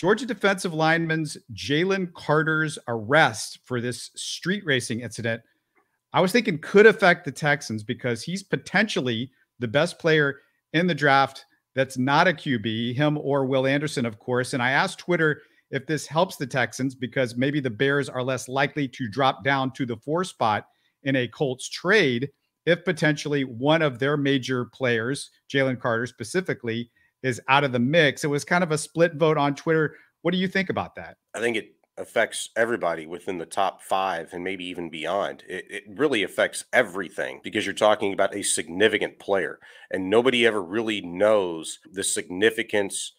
Georgia defensive lineman's Jalen Carter's arrest for this street racing incident, I was thinking could affect the Texans because he's potentially the best player in the draft that's not a QB, him or Will Anderson, of course. And I asked Twitter if this helps the Texans because maybe the Bears are less likely to drop down to the 4 spot in a Colts trade if potentially one of their major players, Jalen Carter specifically, is out of the mix. It was kind of a split vote on Twitter. What do you think about that? I think it affects everybody within the top 5 and maybe even beyond. It really affects everything because you're talking about a significant player and nobody ever really knows the significance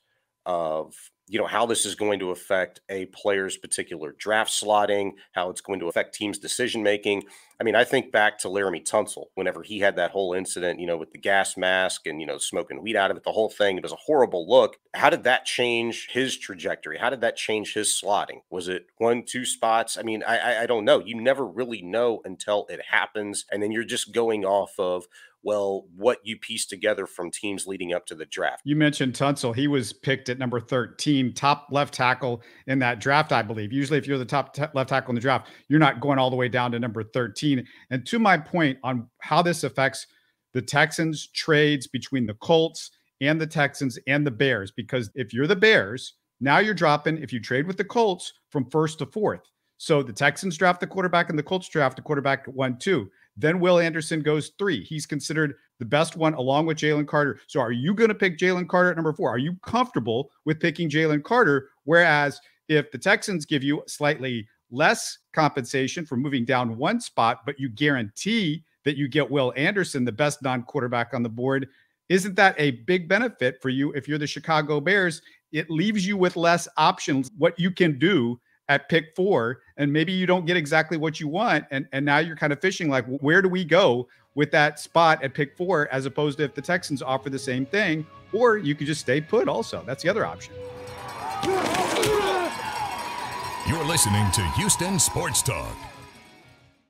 of how this is going to affect a player's particular draft slotting, how it's going to affect teams' decision making. I mean, I think back to Laramie Tunsil whenever he had that whole incident, with the gas mask and, smoking weed out of it, the whole thing. It was a horrible look. How did that change his trajectory? How did that change his slotting? Was it 1, 2 spots? I mean, I don't know. You never really know until it happens. And then you're just going off of, what you piece together from teams leading up to the draft. You mentioned Tunsil. He was picked at number 13, top left tackle in that draft, I believe. Usually if you're the top left tackle in the draft, you're not going all the way down to number 13. And to my point on how this affects the Texans trades between the Colts and the Texans and the Bears, because if you're the Bears, now you're dropping, if you trade with the Colts, from 1st to 4th. So the Texans draft the quarterback and the Colts draft the quarterback at 1, 2. Then Will Anderson goes 3. He's considered the best one along with Jalen Carter. So are you going to pick Jalen Carter at number 4? Are you comfortable with picking Jalen Carter? Whereas if the Texans give you slightly less compensation for moving down 1 spot, but you guarantee that you get Will Anderson, the best non-quarterback on the board, isn't that a big benefit for you if you're the Chicago Bears? It leaves you with less options, what you can do at pick 4, and maybe you don't get exactly what you want. And now you're kind of fishing like, where do we go with that spot at pick 4, as opposed to if the Texans offer the same thing, or you could just stay put also. That's the other option. You're listening to Houston Sports Talk.